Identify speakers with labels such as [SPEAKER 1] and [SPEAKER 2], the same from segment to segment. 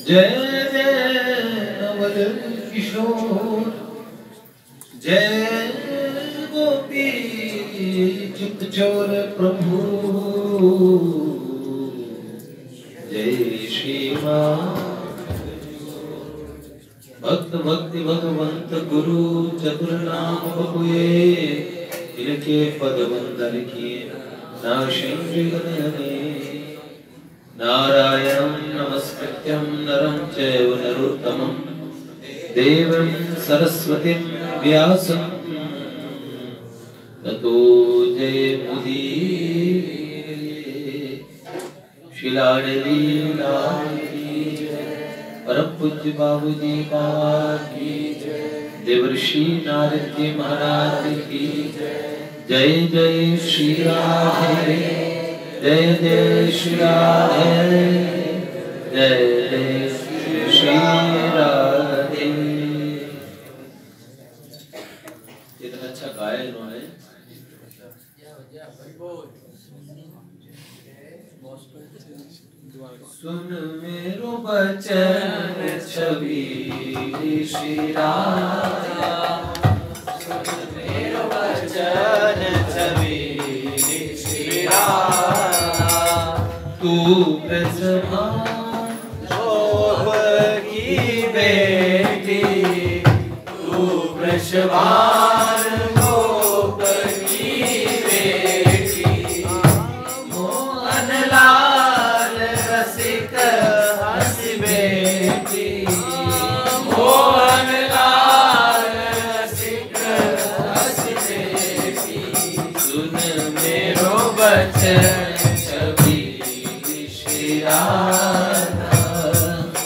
[SPEAKER 1] जय जय नवल किशोर, जय गोपी चित चोर प्रभु, जय श्री भक्त भक्ति भगवंत गुरु चतुर नाम बपुए, इनके पद वंदन किए नाशेन्द्रिय नारायणं नमस्कृत्यं नरं चैव नरोत्तमं देवीं सरस्वतीं व्यासं ततो जयमुदीरये। शिलालीला परम पूज्य बाबूजी की देवर्षि नारद जी महाराज की जय। जय श्री राधे, जय जय श्री राधे, जय जय श्री राधे। इतना अच्छा गाया इन्होंने। सुन मेरो बचन छवि श्री राधा, सुन मेरो बचन छवि श्री राधा। तू गोप की बेटी, तू वृषभान गोप की बेटी, मोहन लाल रसिक हंस बेटी, मोहन लाल रसिक हंस बेटी। सुन मेरो बचन छवि श्री राधा,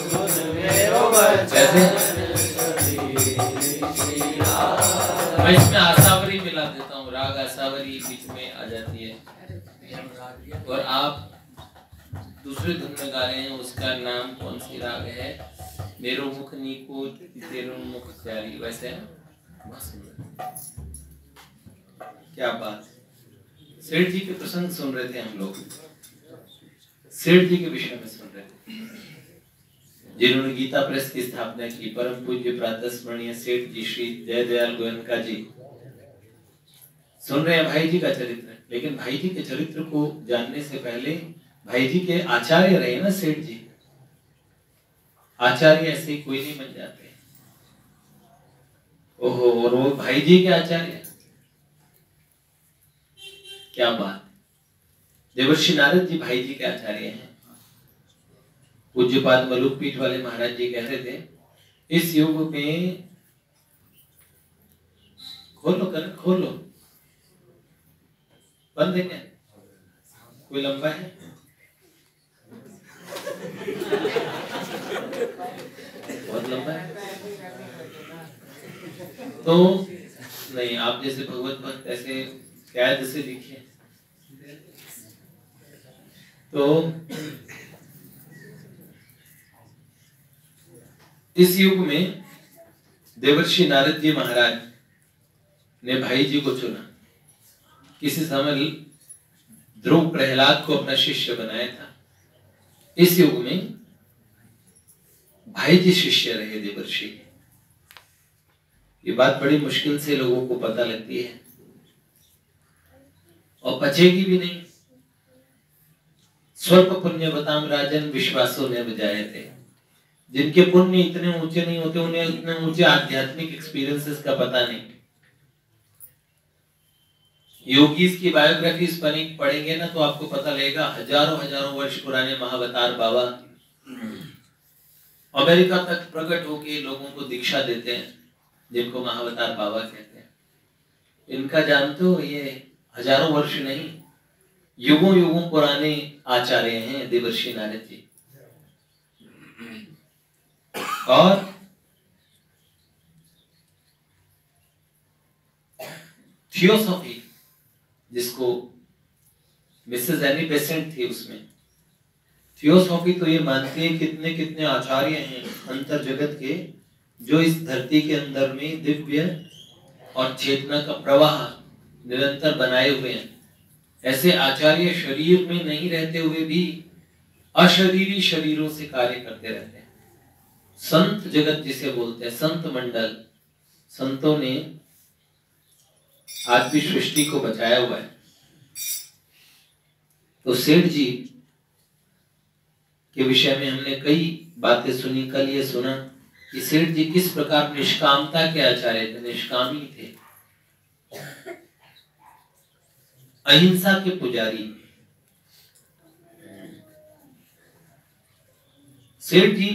[SPEAKER 1] सुन मेरो बचन छवि श्री राधा। मैं इसमें आसावरी मिला देता हूँ, राग आसावरी बीच में आ जाती है और आप दूसरे धुन में गा रहे हैं। उसका नाम कौन सी राग है? मेरो मुख नीको तेरो मुख प्यारी, वैसे है। क्या बात। सेठ जी के प्रसंग सुन रहे थे हम लोग, सेठ जी के विषय में सुन रहे थे, जिन्होंने गीता प्रेस की स्थापना की। परम पूज्य प्रातः स्मरणीय सेठ जी श्री जय दयाल गोयनका जी। सुन रहे हैं भाई जी का चरित्र, लेकिन भाई जी के चरित्र को जानने से पहले भाई जी के आचार्य रहे ना सेठ जी। आचार्य ऐसे ही कोई नहीं बन जाते। ओहो, और वो भाई जी के आचार्य, क्या बात। देवर्षि नारद जी भाई जी के आचार्य हैं। पूज्यपाद मलुक पीठ वाले महाराज जी कह रहे थे, इस युग में खोलो कर खोलो, बंद है क्या? कोई लंबा है? बहुत लंबा है तो नहीं। आप जैसे भगवत भक्त ऐसे कैद से लिखिए। तो इस युग में देवर्षि नारद जी महाराज ने भाई जी को चुना। किसी समय ध्रुव प्रहलाद को अपना शिष्य बनाया था। इस युग में भाई जी शिष्य रहे देवर्षि। ये बात बड़ी मुश्किल से लोगों को पता लगती है और पचेगी भी नहीं। स्वल्प पुण्य बताम राजन विश्वासों ने बजाए थे। जिनके पुण्य इतने ऊंचे नहीं होते, उन्हें इतने ऊंचे आध्यात्मिक एक्सपीरियंसेस का पता नहीं। योगीज की बायोग्राफीज पढ़ेंगे ना तो आपको पता लगेगा, हजारों हजारों वर्ष पुराने महावतार बाबा अमेरिका तक प्रकट होकर लोगों को दीक्षा देते हैं, जिनको महावतार बाबा कहते हैं। इनका जानते हो, ये हजारों वर्ष नहीं, युगों युगों पुराने आचार्य हैं देवर्षि नारद जी। और थियोसॉफी, जिसको मिसेस एनी बेसेंट थी, उसमें थियोसॉफी तो ये मानती है कितने कितने आचार्य हैं अंतर जगत के, जो इस धरती के अंदर में दिव्य और चेतना का प्रवाह निरंतर बनाए हुए हैं। ऐसे आचार्य शरीर में नहीं रहते हुए भी अशरीरी शरीरों से कार्य करते रहते हैं। संत जगत जिसे बोलते हैं, संत मंडल, संतों ने आज भी सृष्टि को बचाया हुआ है। तो सेठ जी के विषय में हमने कई बातें सुनी। कल ये सुना कि सेठ जी किस प्रकार निष्कामता के आचार्य थे, निष्कामी थे, अहिंसा के पुजारी। सेठ जी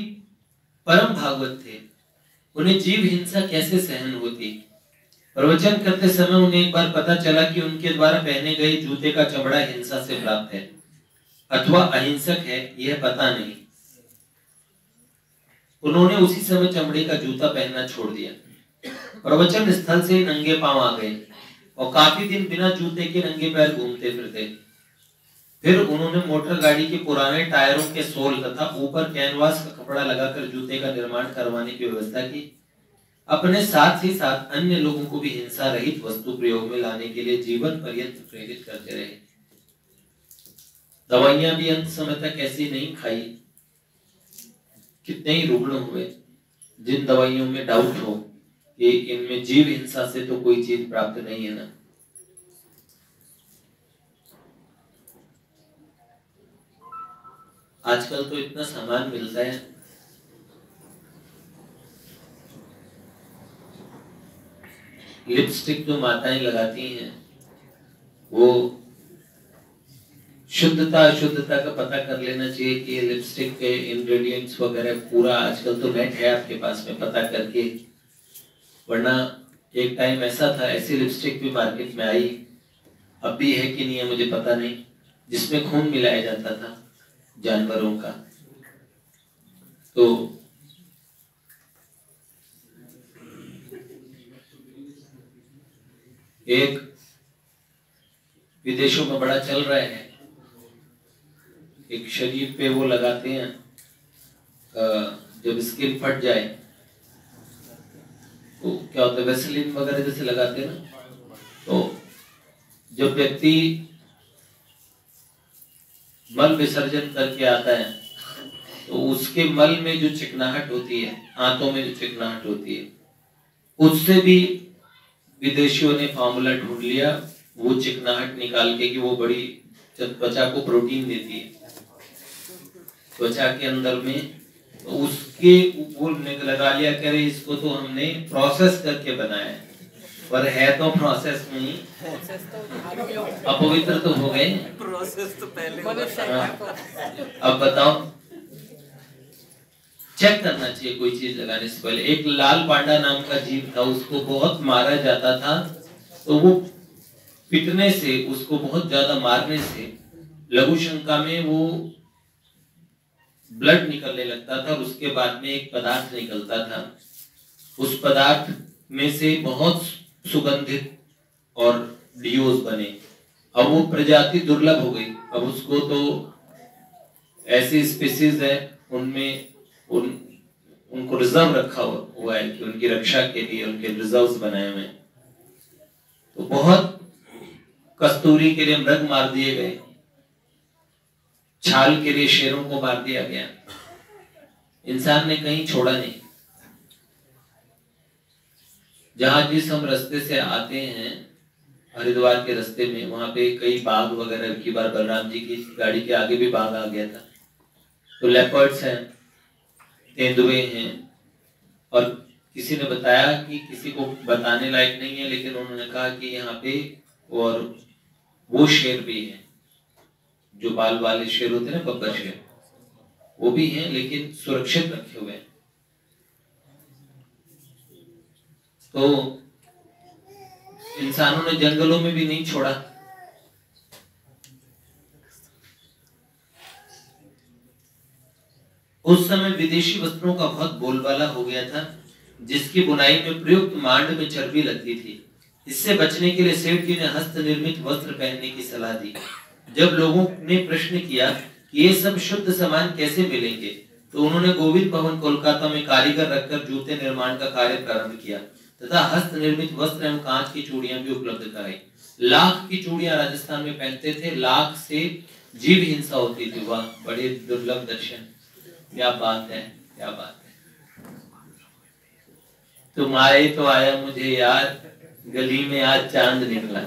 [SPEAKER 1] परम भागवत थे, उन्हें जीव हिंसा कैसे सहन होती। प्रवचन करते समय उन्हें एक बार पता चला कि उनके द्वारा पहने गए जूते का चमड़ा हिंसा से प्राप्त है अथवा अहिंसक है, यह पता नहीं। उन्होंने उसी समय चमड़े का जूता पहनना छोड़ दिया। प्रवचन स्थल से नंगे पांव आ गए और काफी दिन बिना जूते के नंगे पैर घूमते फिरते। फिर उन्होंने मोटर गाड़ी के पुराने टायरों के सोल तथा ऊपर कैनवास का कपड़ा लगाकर जूते का निर्माण करवाने की व्यवस्था की। अपने साथ ही साथ अन्य लोगों को भी हिंसा रहित वस्तु प्रयोग में लाने के लिए जीवन पर्यंत प्रेरित करते रहे। दवाइयां भी अंत समय तक ऐसी नहीं खाई। कितने ही रुग्ण हुए जिन दवाइयों में डाउट हो कि इनमें जीव हिंसा से तो कोई चीज प्राप्त नहीं है ना। आजकल तो इतना सामान मिलता है, लिपस्टिक जो माताएं लगाती हैं वो शुद्धता अशुद्धता का पता कर लेना चाहिए कि ये लिपस्टिक के इंग्रेडिएंट्स वगैरह पूरा, आजकल तो नेट है आपके पास में, पता करके। वरना एक टाइम ऐसा था, ऐसी लिपस्टिक भी मार्केट में आई, अब भी है कि नहीं है मुझे पता नहीं, जिसमें खून मिलाया जाता था जानवरों का। तो एक विदेशों में बड़ा चल रहा है, एक शरीर पे वो लगाते हैं, जब स्किन फट जाए तो क्या होता है, वैसलीन वगैरह जैसे लगाते हैं ना, तो जब व्यक्ति मल विसर्जन करके आता है तो उसके मल में जो चिकनाहट होती है, आंतों में जो चिकनाहट होती है, उससे भी विदेशियों ने फॉर्मूला ढूंढ लिया वो चिकनाहट निकाल के कि वो बड़ी त्वचा को प्रोटीन देती है त्वचा के अंदर में, तो उसके वो लगा लिया, कह रहे इसको तो हमने प्रोसेस करके बनाया है, पर है तो प्रोसेस में ही, अपवित्र तो हो गए,
[SPEAKER 2] प्रोसेस तो पहले।
[SPEAKER 1] अब बताओ, चेक करना चाहिए कोई चीज लगाने से पहले। एक लाल पांडा नाम का जीव था, उसको बहुत मारा जाता था, तो वो पिटने से, उसको बहुत ज्यादा मारने से लघु शंका में वो ब्लड निकलने लगता था और उसके बाद में एक पदार्थ निकलता था, उस पदार्थ में से बहुत सुगंधित और डियोस बने। अब वो प्रजाति दुर्लभ हो गई, अब उसको तो ऐसी स्पीसीज है उनमें उनको रिजर्व रखा हुआ है कि उनकी रक्षा के लिए उनके रिजर्व्स बनाए हुए हैं। तो बहुत कस्तूरी के लिए मृग मार दिए गए, छाल के लिए शेरों को मार दिया गया, इंसान ने कहीं छोड़ा नहीं। जहां जिस हम रास्ते से आते हैं, हरिद्वार के रास्ते में, वहां पे कई बाघ वगैरह, की बार बलराम जी की गाड़ी के आगे भी बाघ आ गया था। तो लेपर्ड्स हैं, तेंदुए हैं, और किसी ने बताया कि किसी को बताने लायक नहीं है, लेकिन उन्होंने कहा कि यहाँ पे और वो शेर भी है, जो बाल वाले शेर होते हैं ना, बब्बर शेर, वो भी हैं, लेकिन सुरक्षित रखे हुए हैं। तो इंसानों ने जंगलों में भी नहीं छोड़ा। उस समय विदेशी वस्त्रों का बहुत बोलबाला हो गया था, जिसकी बुनाई में प्रयुक्त मांड में चर्बी लगती थी। इससे बचने के लिए सेठ जी ने हस्त निर्मित वस्त्र पहनने की सलाह दी। जब लोगों ने प्रश्न किया कि ये सब शुद्ध सामान कैसे मिलेंगे, तो उन्होंने गोविंद भवन कोलकाता में कारीगर रखकर जूते निर्माण का कार्य प्रारंभ किया तथा हस्त निर्मित वस्त्र एवं कांच की चूड़ियां भी उपलब्ध कराई। लाख की चूड़ियां राजस्थान में पहनते थे, लाख से जीव हिंसा होती थी। वाह, बड़े दुर्लभ दर्शन, क्या बात है, क्या बात है। तुम आए तो आया मुझे याद, गली में आज चांद निकला।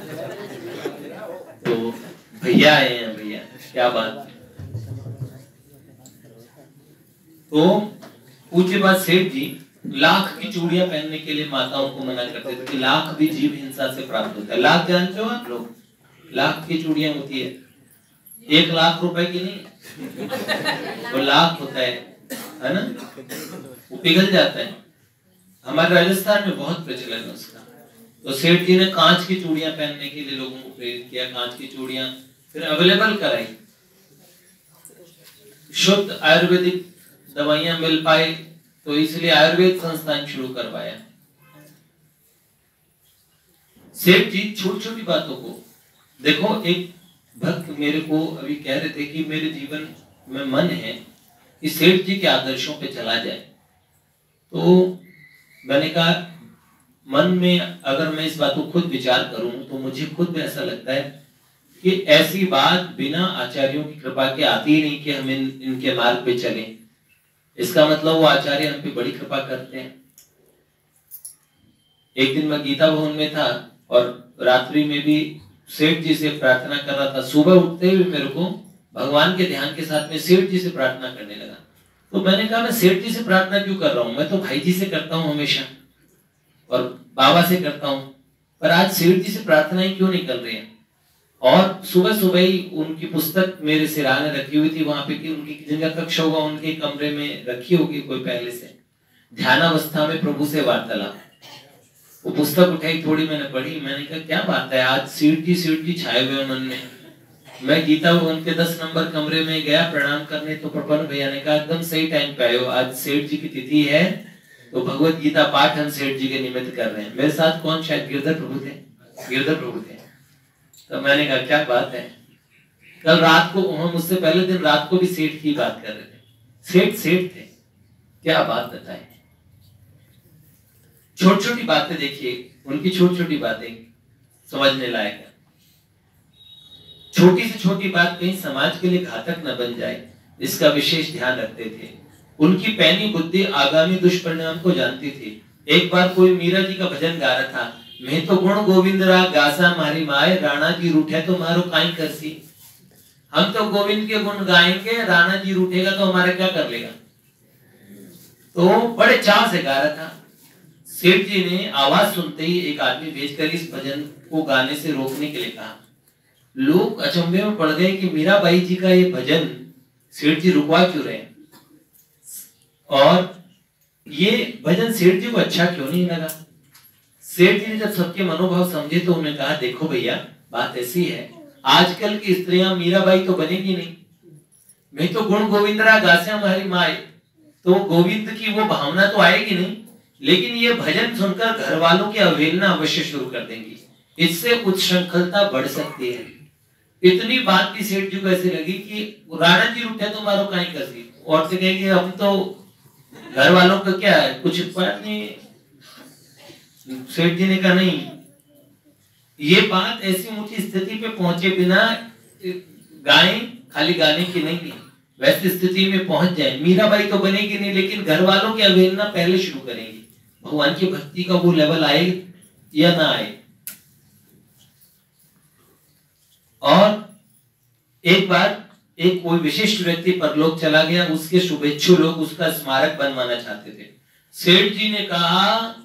[SPEAKER 1] तो भैया आए हैं, भैया क्या बात। तो पूज्य बात सेठ जी लाख की चूड़ियां पहनने के लिए माताओं को मना करते थे कि लाख भी जीव हिंसा से प्राप्त होता है। लाख जानते हो आप लोग, लाख की चूड़ियां होती है, 1,00,000 रुपए की नहीं, वो लाख होता है ना, वो पिघल जाता है। हमारे राजस्थान में बहुत प्रचलन है उसका। तो सेठ जी ने कांच की चूड़ियां पहनने के लिए लोगों को प्रेरित किया, कांच की चूड़ियां फिर अवेलेबल कराई। शुद्ध आयुर्वेदिक दवाइयां मिल पाई तो इसलिए आयुर्वेद संस्थान शुरू करवाया। सेठ जी छोटी छोटी बातों को देखो। एक भक्त मेरे को अभी कह रहे थे कि मेरे जीवन में मन है कि सेठ जी के आदर्शों पे चला जाए। तो मैंने कहा मन में अगर मैं इस बात को खुद विचार करूं तो मुझे खुद भी ऐसा लगता है कि ऐसी बात बिना आचार्यों की कृपा के आती ही नहीं कि हम इनके मार्ग पे चलें। इसका मतलब वो आचार्य हम पे बड़ी कृपा करते हैं। एक दिन मैं गीता भवन में था और रात्रि में भी सेठ जी से प्रार्थना कर रहा था। सुबह उठते हुए मेरे को भगवान के ध्यान के साथ में सेठ जी से प्रार्थना करने लगा। तो मैंने कहा मैं सेठ जी से प्रार्थना क्यों कर रहा हूँ, मैं तो भाई जी से करता हूँ हमेशा और बाबा से करता हूँ, पर आज सेठ जी से प्रार्थनाएं क्यों नहीं कर रही है। और सुबह सुबह ही उनकी पुस्तक मेरे सिराने रखी हुई थी वहां पे कि उनकी जिनका कक्ष होगा उनके कमरे में रखी होगी कोई पहले से, ध्यानावस्था में प्रभु से वार्तालाप। वो पुस्तक उठाई, थोड़ी मैंने पढ़ी, मैंने कहा क्या बात है, आज सेठ जी छाए हुए मन में। मैं गीता भवन के 10 नंबर कमरे में गया प्रणाम करने, तो प्रपन्न भैया ने कहा एकदम सही टाइम पे आए हो, आज सेठ जी की तिथि है तो भगवत गीता पाठ हम सेठ जी के निमित्त कर रहे हैं। मेरे साथ कौन, शायद गिरधर प्रभु थे। तो मैंने कहा क्या बात है। कल रात को हम उससे पहले दिन रात को भी सेठ की बात कर रहे थे। सेठ थे, क्या बात बताएं। छोटी छोटी बातें देखिए, उनकी छोटी छोटी बातें समझने लायक है। छोटी से छोटी बात कहीं समाज के लिए घातक न बन जाए, इसका विशेष ध्यान रखते थे। उनकी पैनी बुद्धि आगामी दुष्परिणाम को जानती थी। एक बार कोई मीरा जी का भजन गा रहा था, मैं तो गुण गोविंद रा गासा मारी माए, राणा जी रूठे तो मारो काई करसी। हम तो गोविंद के गुण गाएंगे, राणा जी रूठेगा तो हमारा क्या कर लेगा। तो बड़े चाव से गा रहा था। सेठ जी ने आवाज सुनते ही एक आदमी भेजकर इस भजन को गाने से रोकने के लिए कहा। लोग अचंभे में पड़ गए कि मीराबाई जी का ये भजन सेठ जी रुकवा क्यों रहे, और ये भजन सेठ जी को अच्छा क्यों नहीं लगा। सेठ जी ने जब सबके मनोभाव समझे तो उन्होंने कहा देखो भैया, बात ऐसी है, आजकल की स्त्रियां मीराबाई तो बनेगी नहीं, मैं तो गुण गोविंदरा गासे हमारी माए, तो गोविंद की वो भावना तो आएगी नहीं, लेकिन ये भजन सुनकर घर वालों की अवहेलना अवश्य शुरू कर देंगी, इससे उच्छृंखलता बढ़ सकती है। इतनी बात की सेठ जी को ऐसे लगी कि राणा जी उठे तो मारो काई कर दी, और से कहेंगे हम तो घर वालों का क्या है, कुछ बात नहीं। सेठ जी ने कहा नहीं, ये बात ऐसी ऊंची स्थिति पे पहुंचे बिना गाएं, खाली गाने की नहीं है, वैसी स्थिति में पहुंच जाए। मीराबाई तो बनेगी नहीं, लेकिन घर वालों की अवहेलना पहले शुरू करेंगे, भगवान की भक्ति का वो लेवल आए या ना आए। और एक बार एक कोई विशिष्ट व्यक्ति परलोक चला गया, उसके शुभेच्छु लोग उसका स्मारक बनवाना चाहते थे। सेठ जी ने कहा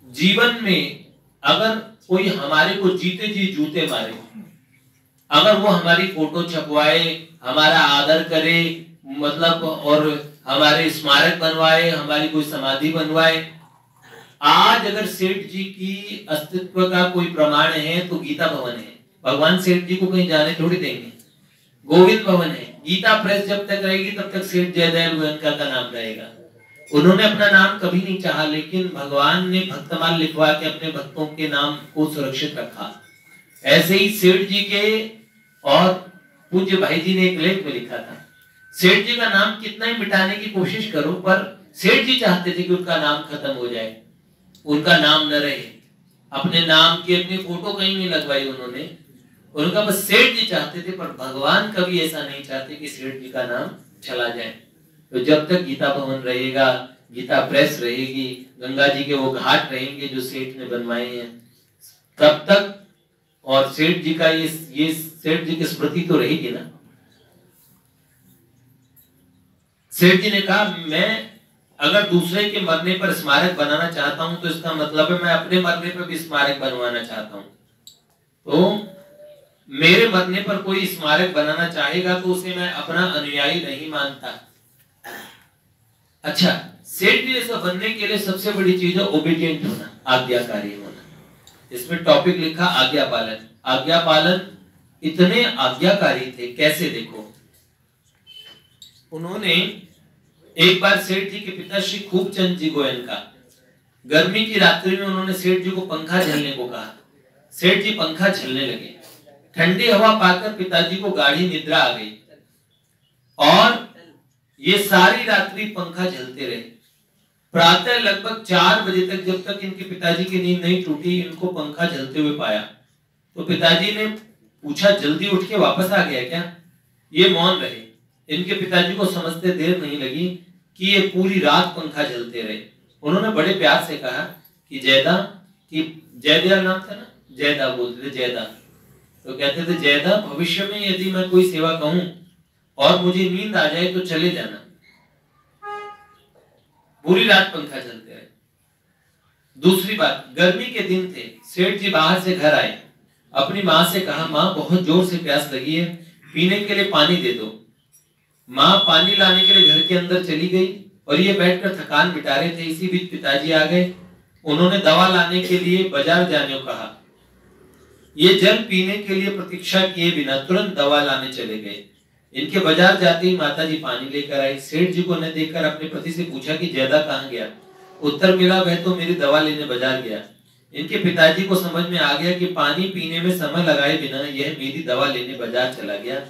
[SPEAKER 1] जीवन में अगर कोई हमारे को जीते जी जूते मारे, अगर वो हमारी फोटो छपवाए, हमारा आदर करे, मतलब और हमारे स्मारक बनवाए, हमारी कोई समाधि बनवाए, आज अगर सेठ जी की अस्तित्व का कोई प्रमाण है तो गीता भवन है। भगवान सेठ जी को कहीं जाने थोड़ी देंगे, गोविंद भवन है। गीता प्रेस जब तक रहेगी तब तक सेठ जयदयाल गोयनका का नाम रहेगा। उन्होंने अपना नाम कभी नहीं चाहा, लेकिन भगवान ने भक्तमाल लिखवा के अपने भक्तों के नाम को सुरक्षित रखा। ऐसे ही सेठ जी के और पूज्य भाई जी ने एक लेख में लिखा था, सेठ जी का नाम कितना ही मिटाने की कोशिश करो, पर सेठ जी चाहते थे कि उनका नाम खत्म हो जाए, उनका नाम न रहे। अपने नाम की अपनी फोटो कहीं नहीं लगवाई उन्होंने, उनका बस सेठ जी चाहते थे, पर भगवान कभी ऐसा नहीं चाहते कि सेठ जी का नाम चला जाए। तो जब तक गीता भवन रहेगा, गीता प्रेस रहेगी, गंगा जी के वो घाट रहेंगे जो सेठ ने बनवाए हैं, तब तक, और सेठ जी का ये सेठ जी की स्मृति तो रहेगी ना। सेठ जी ने कहा मैं अगर दूसरे के मरने पर स्मारक बनाना चाहता हूं तो इसका मतलब है मैं अपने मरने पर भी स्मारक बनवाना चाहता हूं। तो मेरे मरने पर कोई स्मारक बनाना चाहेगा तो उसे मैं अपना अनुयायी नहीं मानता। अच्छा, सेठ जी जैसा बनने के लिए सबसे बड़ी चीज है ओबीडियंट होना, आज्ञाकारी होना। इसमें टॉपिक लिखा आज्ञा पालन। आज्ञा पालन इतने आज्ञाकारी थे, कैसे देखो, उन्होंने एक बार सेठ जी के पिता श्री खूबचंद जी गोयन का गर्मी की रात्रि में उन्होंने सेठ जी को पंखा झलने को कहा। सेठ जी पंखा झलने लगे। ठंडी हवा पाकर पिताजी को गाढ़ी निद्रा आ गई और ये सारी रात्रि पंखा झलते रहे। प्रातः लगभग 4 बजे तक, जब तक इनके पिताजी की नींद नहीं टूटी, इनको पंखा झलते हुए पाया। तो पिताजी ने पूछा जल्दी उठ के वापस आ गया क्या? ये मौन रहे। इनके पिताजी को समझते देर नहीं लगी कि ये पूरी रात पंखा झलते रहे। उन्होंने बड़े प्यार से कहा कि जयदा, कि जयदा नाम था ना, जयदा बोलते थे, जयदा। तो कहते थे जयदा, भविष्य में यदि मैं कोई सेवा कहूं और मुझे नींद आ जाए तो चले जाना। पूरी रात पंखा चलते रहे। दूसरी बात, गर्मी के दिन थे। सेठ जी बाहर से घर आए, अपनी माँ से कहा माँ बहुत जोर से प्यास लगी है, पीने के लिए पानी दे दो। माँ पानी लाने के लिए घर के अंदर चली गई और ये बैठकर थकान मिटा रहे थे। इसी बीच पिताजी आ गए। उन्होंने दवा लाने के लिए बाजार जाने को कहा। ये जल पीने के लिए प्रतीक्षा किए बिना तुरंत दवा लाने चले गए। इनके बाजार जाते ही माताजी पानी लेकर आई। सेठ जी को न देखकर अपने पति से पूछा कि जयदा कहाँ गया? उत्तर मिला वह तो मेरी दवा लेने बाजार गया। इनके पिताजी को समझ में आ गया कि पानी पीने में समय लगाए बिना यह मेरी दवा लेने बाजार चला गया।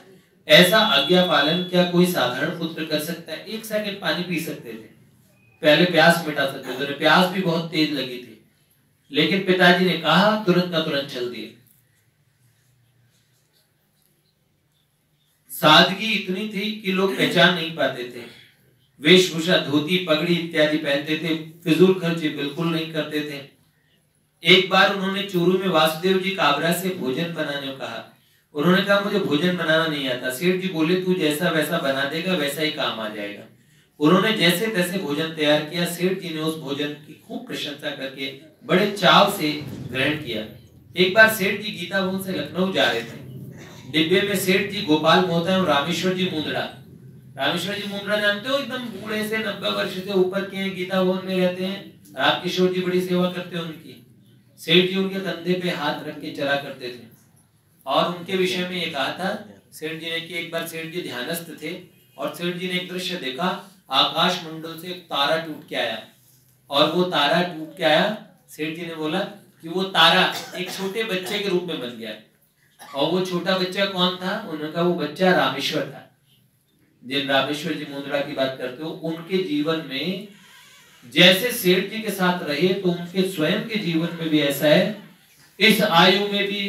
[SPEAKER 1] ऐसा आज्ञा पालन क्या कोई साधारण पुत्र कर सकता है? 1 सेकंड पानी पी सकते थे, पहले प्यास मिटा सकते थे, प्यास भी बहुत तेज लगी थी, लेकिन पिताजी ने कहा तुरंत का तुरंत चल दिए। सादगी इतनी थी कि लोग पहचान नहीं पाते थे। वेशभूषा धोती पगड़ी इत्यादि पहनते थे, फिजूल खर्चे बिल्कुल नहीं करते थे। एक बार उन्होंने चूरू में वासुदेव जी काबरा से भोजन बनाने को कहा। उन्होंने कहा मुझे भोजन बनाना नहीं आता। सेठ जी बोले तू जैसा वैसा बना देगा वैसा ही काम आ जाएगा। उन्होंने जैसे तैसे भोजन तैयार किया। सेठ जी ने उस भोजन की खूब प्रशंसा करके बड़े चाव से ग्रहण किया। एक बार सेठ जी गीता भवन से लखनऊ जा रहे थे। डिब्बे में सेठ जी गोपाल मोहता और रामेश्वर जी मुंद्रा। रामेश्वर जी मुंद्रा जानते हो, एकदम बूढ़े से 90 वर्ष से ऊपर के हैं, गीता भवन में रहते हैं। रामकिशोर जी बड़ी सेवा करते हैं उनकी। सेठ जी उनके कंधे पे हाथ रख के चला करते थे और उनके विषय में ये कहा था सेठ जी ने कि एक बार सेठ जी ध्यानस्थ थे और सेठ जी ने एक दृश्य देखा, आकाश मंडल से एक तारा टूट के आया और वो तारा टूट के आया। सेठ जी ने बोला कि वो तारा एक छोटे बच्चे के रूप में बन गया और वो छोटा बच्चा कौन था? उनका वो बच्चा रामेश्वर था। जिन रामेश्वर जी मुंद्रा की बात करते हो, उनके जीवन में जैसे सेठ जी के साथ रहे तो उनके स्वयं के जीवन में भी ऐसा है। इस आयु में भी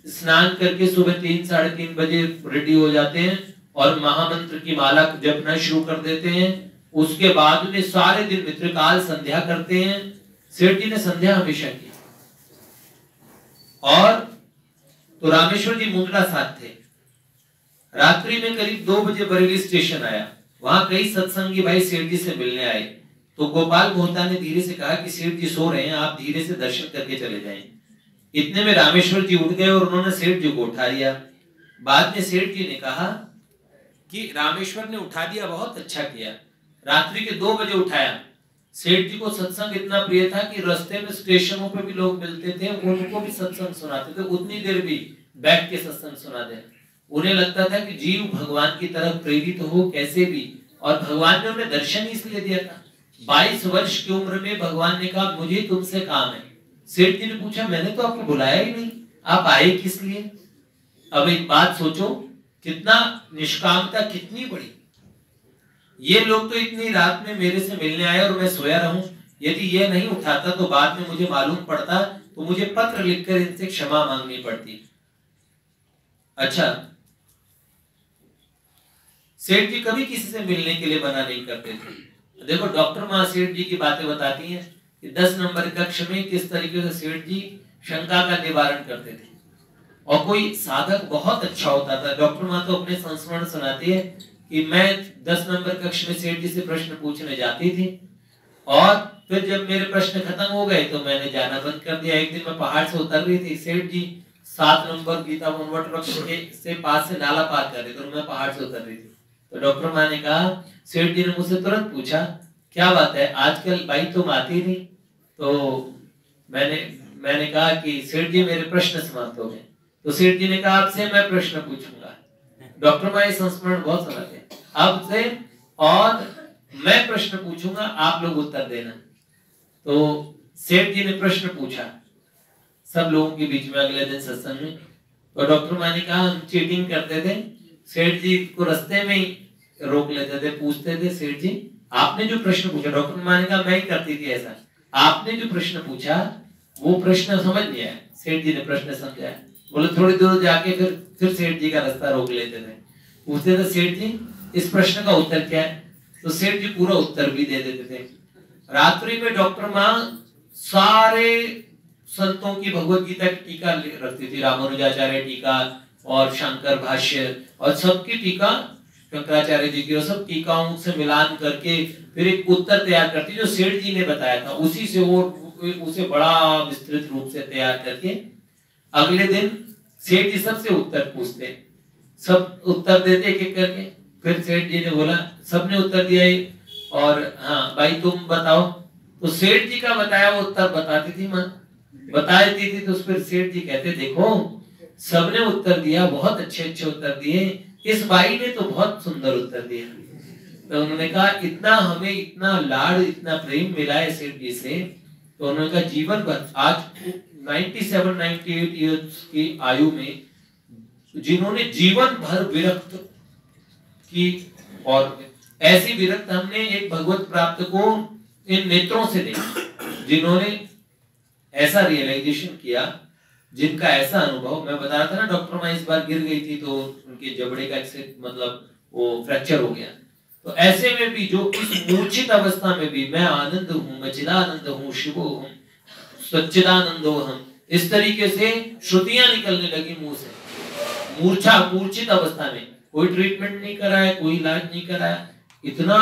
[SPEAKER 1] स्नान करके सुबह 3 साढ़े 3 बजे रेडी हो जाते हैं और महामंत्र की माला जपना शुरू कर देते हैं। उसके बाद में सारे दिन मित्रकाल संध्या करते हैं। सेठ जी ने संध्या हमेशा की। और तो रामेश्वर जी मुंद्रा साथ थे। रात्रि में करीब 2 बजे बरेली स्टेशन आया। वहां कई सत्संगी भाई सेठ जी से मिलने आए। तो गोपाल मोहता ने धीरे से कहा कि सेठ जी सो रहे हैं, आप धीरे से दर्शन करके चले जाएं। इतने में रामेश्वर जी उठ गए और उन्होंने सेठ जी को उठा लिया। बाद में सेठ जी ने कहा कि रामेश्वर ने उठा दिया, बहुत अच्छा किया। रात्रि के 2 बजे उठाया। सेठ जी को सत्संग इतना प्रिय था कि रास्ते में स्टेशनों पे भी लोग मिलते थे, उनको भी सत्संग सुनाते थे। उतनी देर भी बैठ के सत्संग सुना दे। उन्हें लगता था कि जीव भगवान की तरफ प्रेरित हो कैसे भी, और भगवान ने उन्हें दर्शन इसलिए दिया था। 22 वर्ष की उम्र में भगवान ने कहा मुझे तुमसे काम है। सेठ जी ने पूछा मैंने तो आपको बुलाया ही नहीं, आप आए किस लिए? अब एक बात सोचो, कितना निष्कामता कितनी बड़ी। ये लोग तो इतनी रात में मेरे से मिलने आए और मैं सोया रहूं। यदि ये नहीं उठाता तो बाद में मुझे मालूम पड़ता तो मुझे पत्र लिखकर इनसे क्षमा मांगनी पड़ती। अच्छा, सेठ जी कभी किसी से मिलने के लिए मना नहीं करते थे। देखो डॉक्टर माँ सेठ जी की बातें बताती हैं कि 10 नंबर कक्ष में किस तरीके से सेठ जी शंका का निवारण करते थे। और कोई साधक बहुत अच्छा होता था, डॉक्टर माँ तो अपने संस्मरण सुनाती है कि मैं 10 नंबर कक्ष में सेठ जी से प्रश्न पूछने जाती थी और फिर जब मेरे प्रश्न खत्म हो गए तो मैंने जाना बंद कर दिया। एक दिन मैं पहाड़ से उतर रही थी, सेठ जी 7 नंबर गीता वट वृक्ष के से पास से नाला पार कर रहे थे और मैं पहाड़ से उतर रही थी। तो डॉक्टर माँ ने कहा, सेठ जी ने मुझसे तुरंत पूछा क्या बात है आजकल बाई तुम आती नहीं। तो मैंने कहा कि सेठ जी मेरे प्रश्न समाप्त हो गए। तो सेठ जी ने कहा आपसे मैं प्रश्न पूछूंगा। डॉक्टर माँ ये संस्मरण बहुत सुनाते हैं, अब से और मैं प्रश्न पूछूंगा आप लोग उत्तर देना। तो सेठ जी ने प्रश्न पूछा सब लोगों के बीच में अगले दिन सत्संग में। तो डॉक्टर माँ ने कहा हम चीटिंग करते थे, सेठ जी को रास्ते में ही रोक लेते थे, पूछते थे सेठ जी आपने जो प्रश्न पूछा। डॉक्टर माँ ने कहा मैं ही करती थी ऐसा, आपने जो प्रश्न पूछा वो प्रश्न समझ लिया। सेठ जी ने प्रश्न समझाया, बोले थोड़ी दूर जाके फिर सेठ जी का रास्ता रोक लेते थे, पूछते थे सेठ जी इस प्रश्न का उत्तर क्या है। तो सेठ जी पूरा उत्तर भी दे देते थे। रात्रि में डॉक्टर माँ सारे संतों की भगवत गीता की टीका रखती थी, रामानुजाचार्य टीका और शंकर भाष्य और सबकी टीका शंकराचार्य जी की, और सब टीकाओं से मिलान करके फिर एक उत्तर तैयार करती जो सेठ जी ने बताया था, उसी से वो उसे बड़ा विस्तृत रूप से तैयार करके अगले दिन सेठ जी सबसे उत्तर पूछते, सब उत्तर देते एक एक करके। फिर सेठ जी ने बोला सबने उत्तर दिया और हाँ भाई तुम बताओ। तो सेठ जी का बताया वो उत्तर बताती थी माँ, बताती थी। तो फिर सेठ जी कहते देखो सबने उत्तर दिया, बहुत अच्छे अच्छे उत्तर दिए, इस बाई ने तो बहुत सुंदर उत्तर दिया। तो उन्होंने कहा इतना हमें इतना लाड इतना प्रेम मिला है सेठ जी से। तो उन्होंने कहा जीवन भर आज 97-98 इयर्स की आयु में जिन्होंने जीवन भर विरक्त की, और ऐसी विरक्त हमने एक भगवत प्राप्त को इन नेत्रों से देखा जिन्होंने ऐसा रियलाइजेशन किया, जिनका ऐसा अनुभव। मैं बता रहा था ना डॉक्टर माँ इस बार गिर गई थी तो उनके जबड़े का मतलब वो फ्रैक्चर हो गया। तो ऐसे में भी जो इस मूर्छित अवस्था में भी मैं आनंद हूँ, मैं चिदानंद हूँ, शिवो हूँ, सच्चिदानंदो हम, इस तरीके से श्रुतियां निकलने लगी मुंह से। मूर्छित अवस्था में कोई ट्रीटमेंट नहीं कराया, कोई इलाज नहीं कराया, इतना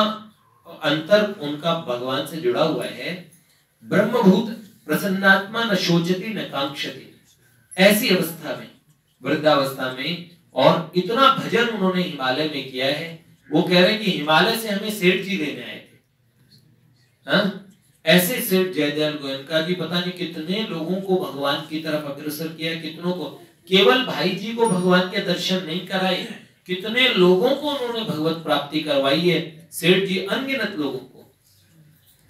[SPEAKER 1] अंतर उनका भगवान से जुड़ा हुआ है। ब्रह्मभूत प्रसन्नात्मा न शोचती न कांक्षती, ऐसी अवस्था में वृद्धावस्था में, और इतना भजन उन्होंने हिमालय में किया है। वो कह रहे हैं कि हिमालय से हमें सेठ जी लेने आए थे। हाँ? ऐसे सेठ जयदयाल गोयनका जी पता नहीं कितने लोगों को भगवान की तरफ अग्रसर किया, कितनों को, केवल भाई जी को भगवान के दर्शन नहीं कराए, कितने लोगों को उन्होंने भगवत प्राप्ति करवाई है सेठ जी, अनगिनत लोगों को।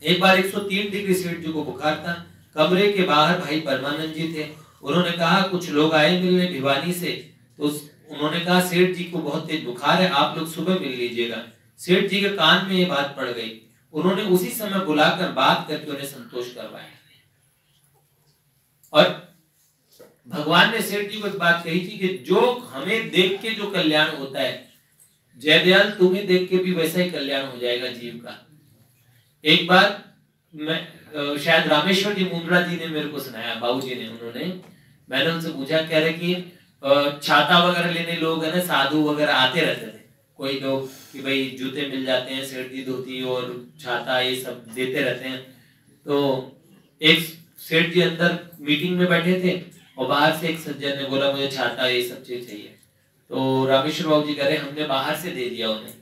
[SPEAKER 1] एक बार 103 डिग्री सेठ जी को बुखार था, कमरे के बाहर भाई परमानंद जी थे, उन्होंने कहा कुछ लोग आए मिलने भिवानी से, तो उन्होंने कहा सेठ जी को बहुत तेज बुखार है, आप लोग सुबह मिल लीजिएगा। सेठ जी के कान में ये बात पड़ गई, उन्होंने उसी समय बुलाकर बात करके उन्हें संतोष करवाया। और भगवान ने सेठ जी को एक बात कही थी कि जो हमें देख के जो कल्याण होता है, जयदयाल तुम्हें देख के भी वैसा ही कल्याण हो जाएगा जीव का। एक बार मैं शायद रामेश्वर जी मुंद्रा जी ने मेरे को सुनाया, बाबूजी ने, मैंने उनसे पूछा, कह रहे कि छाता वगैरह लेने लोग है ना साधु वगैरह आते रहते थे, कोई लोग कि भाई जूते मिल जाते हैं, सेठ जी धोती और छाता ये सब देते रहते हैं। तो एक सेठ जी अंदर मीटिंग में बैठे थे और बाहर से एक सज्जन ने बोला मुझे छाता ये सब चीज चाहिए। तो रामेश्वर बाबू जी कह रहे हमने बाहर से दे दिया उन्हें।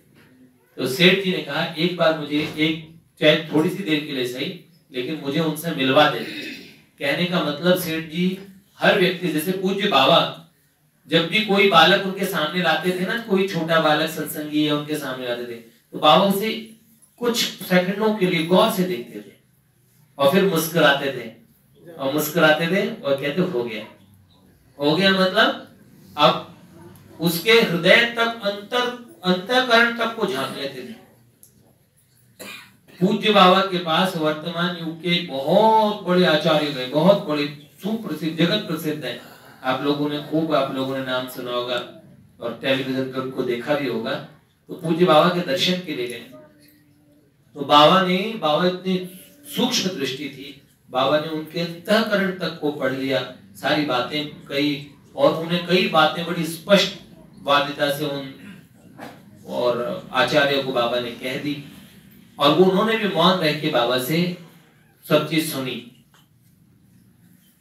[SPEAKER 1] तो सेठ जी ने कहा एक बार मुझे एक चाहे थोड़ी सी देर के लिए सही, लेकिन मुझे उनसे मिलवा दे। कहने का मतलब सेठ जी हर व्यक्ति, जैसे पूज्य बाबा जब भी कोई बालक उनके सामने लाते थे ना, कोई छोटा बालक सत्संगी है उनके सामने लाते थे, तो बाबा उसे कुछ सेकंडों के लिए गौर से देखते थे और फिर मुस्कुराते थे और कहते हो गया मतलब अब उसके हृदय तक अंतःकरण तक को झांक लेते थे। पूज्य बाबा के पास वर्तमान युग के बहुत बड़े आचार्य गए, बहुत बड़े सुप्रसिद्ध, जगत प्रसिद्ध है, आप लोगों ने नाम सुना होगा और टेलीविजन पर उनको देखा भी होगा। तो पूज्य बाबा के दर्शन के लिए गए। तो बाबा इतनी सूक्ष्म दृष्टि थी, बाबा ने उनके अंतःकरण तक को पढ़ लिया, सारी बातें कही और उन्हें कई बातें बड़ी स्पष्ट वादिता से उन और आचार्य को बाबा ने कह दी, और वो उन्होंने भी मौन रह के बाबा से सब चीज सुनी।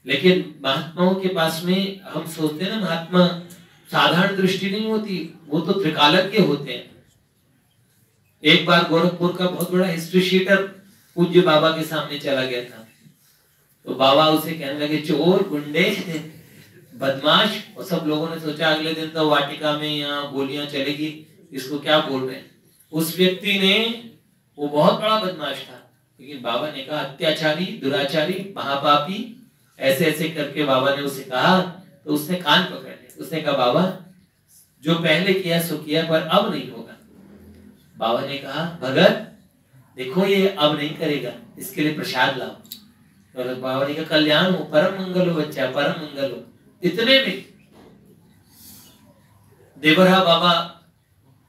[SPEAKER 1] लेकिन महात्माओं के पास में हम सोचते हैं ना, महात्मा साधारण दृष्टि नहीं होती, वो तो त्रिकालज्ञ होते हैं। एक बार गोरखपुर का बहुत बड़ा हिस्ट्री शीटर पूज्य बाबा के सामने चला गया था, तो बाबा उसे कहने लगे चोर, गुंडे, बदमाश, और सब लोगों ने सोचा अगले दिन तो वाटिका में यहाँ गोलियां चलेगी, इसको क्या बोल रहे हैं। उस व्यक्ति ने, वो बहुत बड़ा बदमाश था, लेकिन बाबा ने कहा अत्याचारी, दुराचारी, महापापी, ऐसे ऐसे करके बाबा ने उसे कहा। तो उसने कान पकड़ लिया, उसने कहा बाबा जो पहले किया सो किया, पर अब नहीं होगा। बाबा ने कहा भगत देखो ये अब नहीं करेगा, इसके लिए प्रसाद लाओ। तो बाबा ने कहा कल्याण हो, परम मंगल हो बच्चा, परम मंगल हो। इतने में देवरा बाबा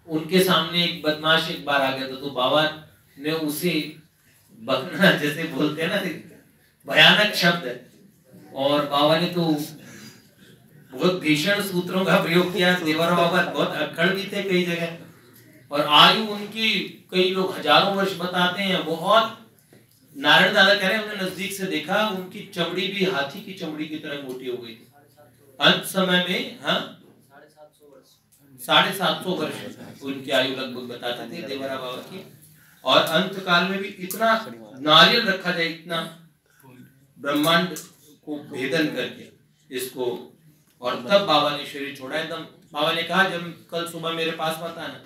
[SPEAKER 1] उनके सामने एक बदमाश एक बार आ गया था, तो बाबा ने उसे बकना जैसे बोलते हैं ना, भयानक शब्द है, और बाबा ने तो बहुत भीषण सूत्रों का प्रयोग किया। देवरा बाबा बहुत अक्कड़ भी थे कई जगह, और आयु उनकी कई लोग हजारों वर्ष बताते हैं। बहुत नारायण दादा कह रहे हैं हमने नजदीक से देखा, उनकी चमड़ी भी हाथी की चमड़ी की तरह मोटी हो गई थी अंत समय में। हाँ 750 वर्ष उनकी आयु लगभग बताते थे देवरा बाबा की। और अंत काल में भी इतना नारियल रखा जाए, इतना ब्रह्मांड को भेदन करके इसको, और तब बाबा ने शरीर छोड़ा। एकदम बाबा ने कहा जब कल सुबह मेरे पास मत आना,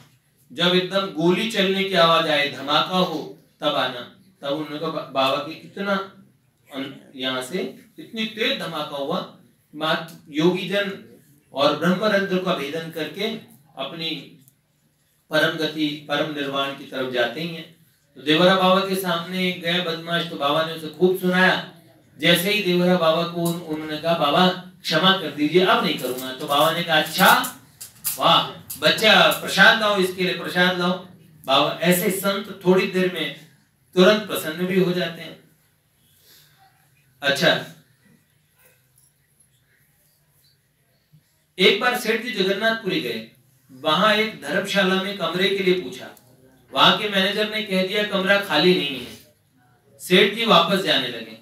[SPEAKER 1] जब एकदम गोली चलने की आवाज आए, धमाका हो, तब आना। तब उन्होंने कहा बाबा की इतना यहाँ से इतनी तेज धमाका हुआ, मात योगी जन और ब्रह्मरंध्र का भेदन करके अपनी परम गति, परम निर्वाण की तरफ जाते ही हैं। तो देवरा बाबा के सामने गए बदमाश, तो बाबा ने उसे खूब सुनाया। जैसे ही देवरा बाबा को उन्होंने कहा बाबा क्षमा कर दीजिए, अब नहीं करूंगा, तो बाबा ने कहा अच्छा वाह बच्चा, प्रसाद लाओ, इसके लिए प्रसाद लाओ। बाबा ऐसे संत थोड़ी देर में तुरंत प्रसन्न भी हो जाते हैं। अच्छा, एक बार सेठ जी जगन्नाथपुरी गए, वहां एक धर्मशाला में कमरे के लिए पूछा, वहां के मैनेजर ने कह दिया कमरा खाली नहीं है। सेठ जी वापस जाने लगे,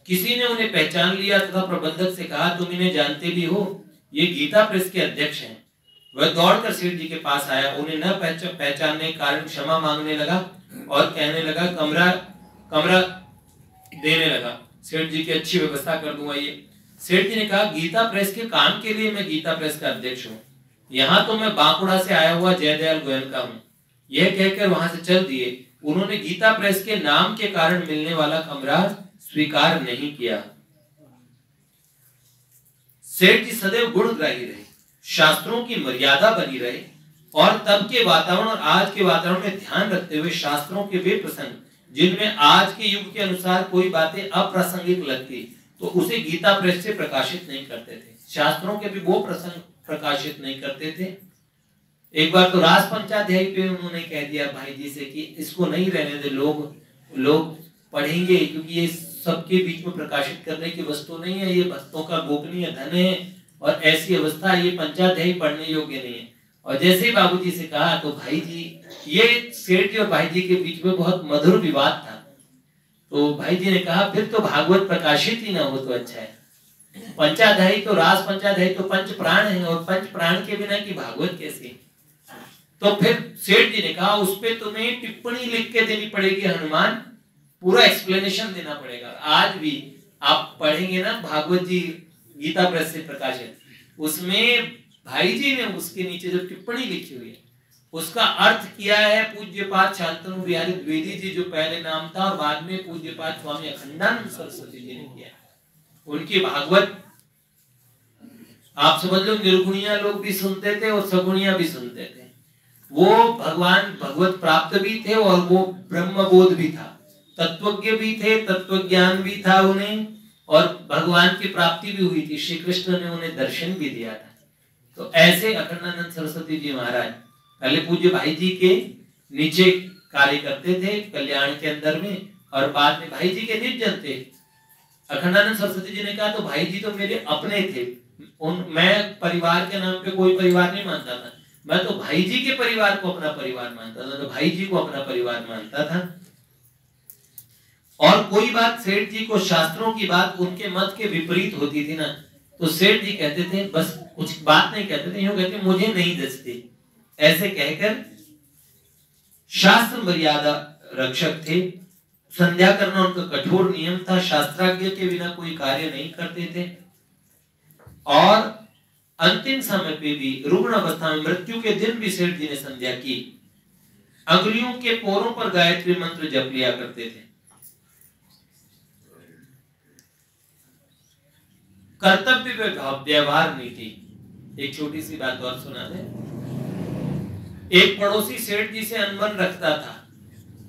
[SPEAKER 1] किसी ने उन्हें पहचान लिया तथा प्रबंधक से कहा तुम इन्हें जानते भी हो, ये गीता प्रेस के अध्यक्ष हैं। वह दौड़कर सेठ जी के पास आया, उन्हें न पहचानने के कारण क्षमा मांगने लगा और कहने लगा कमरा देने लगा, सेठ जी की अच्छी व्यवस्था कर दूंगा। ये सेठ जी ने कहा गीता प्रेस के काम के लिए मैं गीता प्रेस का अध्यक्ष हूँ, यहाँ तो मैं बांकुड़ा से आया हुआ जयदयाल गोयल का हूँ। यह कहकर वहां से चल दिए। उन्होंने गीता प्रेस के नाम के कारण मिलने वाला कमरा स्वीकार नहीं किया। सेठ जी सदैव गुणग्राही रहे, शास्त्रों की मर्यादा बनी रहे, और तब के वातावरण और आज के वातावरण में ध्यान रखते हुए शास्त्रों के वे प्रसंग जिनमें आज के युग के अनुसार कोई बातें अप्रासंगिक लगती, तो उसे गीता प्रेस से प्रकाशित नहीं करते थे। शास्त्रों के भी वो प्रसंग प्रकाशित नहीं करते थे। एक बार तो रास पंचाध्यायी पे उन्होंने कह दिया भाई जी से कि इसको नहीं रहने दे, लोग पढ़ेंगे, क्योंकि ये सबके बीच में प्रकाशित करने की वस्तु नहीं है, ये भक्तों का गोपनीय धन है, और ऐसी अवस्था ये पंचाध्यायी पढ़ने योग्य नहीं है। और जैसे ही बाबूजी से कहा तो भाई जी, ये सेठ जी और भाई जी के बीच में बहुत मधुर विवाद था। तो भाई जी ने कहा फिर तो भागवत प्रकाशित ही ना हो तो अच्छा है। पंचाध्यायी तो रास पंचाध्यायी तो पंच प्राण है, और पंच प्राण के बिना की भागवत कैसे। तो फिर सेठ जी ने कहा उस पे तुम्हें टिप्पणी लिख के देनी पड़ेगी हनुमान, पूरा एक्सप्लेनेशन देना पड़ेगा। आज भी आप पढ़ेंगे ना भागवत जी गीता प्रेस से प्रकाशित, उसमें भाई जी ने उसके नीचे जो टिप्पणी लिखी हुई है उसका अर्थ किया है पूज्यपाद शांतनु बिहारी द्विवेदी जी, जो पहले नाम था, और बाद में पूज्यपाद स्वामी अखंडानंद सरस्वती जी ने किया। उनकी भागवत आप समझ लो निर्गुणिया लोग भी सुनते थे और सगुणिया भी सुनते थे। वो भगवान भगवत प्राप्त भी थे और वो ब्रह्म बोध भी था, तत्वज्ञ भी थे, तत्व ज्ञान भी था उन्हें, और भगवान की प्राप्ति भी हुई थी। श्री कृष्ण ने उन्हें दर्शन भी दिया था। तो ऐसे अखंडानंद सरस्वती जी महाराज पहले पूज्य भाई जी के नीचे कार्य करते थे कल्याण के अंदर में, और बाद में भाई जी के निज जन थे। अखंडानंद सरस्वती जी ने कहा तो भाई जी तो मेरे अपने थे, मैं परिवार के नाम पे कोई परिवार नहीं मानता था, मैं तो भाई जी के परिवार को अपना परिवार मानता था, तो भाई जी को अपना परिवार मानता था। और कोई बात सेठ जी को, शास्त्रों की बात उनके मत के विपरीत होती थी ना, तो सेठ जी कहते थे, बस कुछ बात नहीं कहते थे, यूं कहते मुझे नहीं जचती, ऐसे कहकर शास्त्र मर्यादा रक्षक थे। संध्या करना उनका कठोर नियम था, शास्त्राज्ञ के बिना कोई कार्य नहीं करते थे। और अंतिम समय पे भी, रुग्ण अवस्था में, मृत्यु के दिन भी सेठ जी ने संध्या की। अंगुलियों के पोरों पर गायत्री मंत्र जप लिया करते थे। कर्तव्य व्यवहार नीति, एक छोटी सी बात और सुना दे। एक पड़ोसी सेठ जी से अनबन रखता था।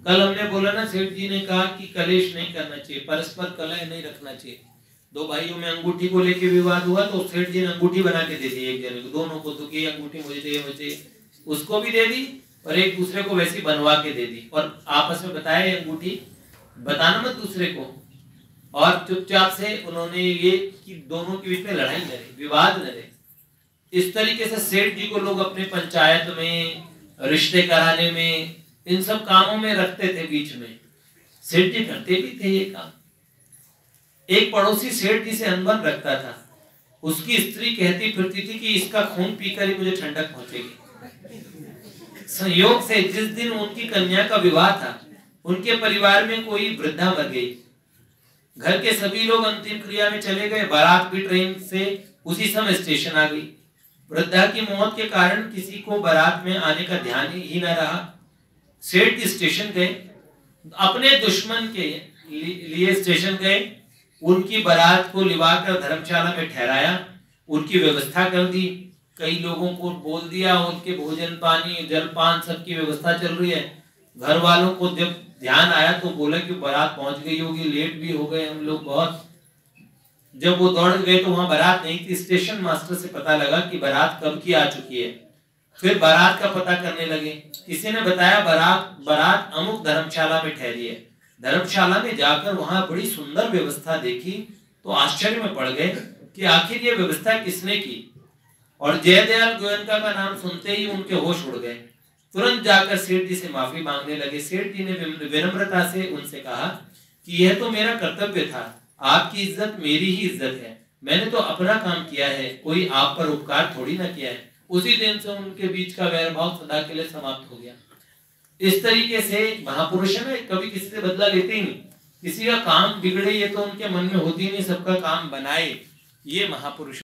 [SPEAKER 1] कल हमने बोला ना, सेठ जी ने कहा कि कलेश नहीं करना चाहिए, परस्पर कलह नहीं रखना चाहिए। दो भाइयों में अंगूठी को लेके विवाद हुआ तो सेठ जी ने अंगूठी बना के दे दी एक जने को, दोनों को, तो ये अंगूठी मुझे चाहिए, मुझे चाहिए, उसको भी दे दी और एक दूसरे को वैसी बनवा के दे दी, और आपस में बताया ये अंगूठी बताना मत दूसरे को। और चुपचाप से उन्होंने ये कि दोनों के बीच में लड़ाई न रहे, विवाद न रहे। इस तरीके से सेठ जी को लोग अपने पंचायत में, रिश्ते कराने में, इन सब कामों में रखते थे बीच में। सेठ जी करते भी थे ये काम। एक पड़ोसी सेठ जी से अनबन रखता था। उसकी स्त्री कहती फिरती थी कि इसका खून पीकर ही मुझे ठंडक पहुंचेगी। संयोग से जिस दिन उनकी कन्या का विवाह था, उनके परिवार में कोई वृद्धा मर गई। घर के सभी लोग अंतिम क्रिया में चले गए, बारात भी ट्रेन से उसी समय स्टेशन आ गई। वृद्धा की मौत के कारण किसी को बारात में आने का ध्यान ही न रहा। सेठ जी स्टेशन गए, अपने दुश्मन के लिए स्टेशन गए, उनकी बारात को लिवाकर धर्मशाला में ठहराया, उनकी व्यवस्था कर दी, कई लोगों को बोल दिया, उनके भोजन पानी जलपान सबकी व्यवस्था चल रही है। घर वालों को जब ध्यान आया तो बोला कि बारात पहुंच गई होगी, लेट भी हो गए हम लोग बहुत। जब वो दौड़ गए तो वहां बारात नहीं थी। स्टेशन मास्टर से पता लगा कि बारात कब की आ चुकी है। फिर बारात का पता करने लगे, किसी ने बताया बारात अमुक धर्मशाला में ठहरी है। धर्मशाला में जाकर वहां बड़ी सुंदर व्यवस्था देखी तो आश्चर्य में पड़ गए कि आखिर ये व्यवस्था किसने की। और जयदयाल गोयनका का नाम सुनते ही उनके होश उड़ गए। तुरंत जाकर सेठ जी से माफी मांगने लगे। सेठ जी ने विनम्रता से उनसे कहा कि यह तो मेरा कर्तव्य था, आपकी इज्जत मेरी ही इज्जत है, मैंने तो अपना काम किया है, कोई आप पर उपकार थोड़ी ना किया है। उसी दिन से उनके बीच का वैर भाव सदा के लिए समाप्त हो गया। इस तरीके से महापुरुष है, कभी किसी से बदला लेते ही नहीं, किसी का काम बिगड़े ये तो उनके मन में होती नहीं, सबका काम बनाए, ये महापुरुष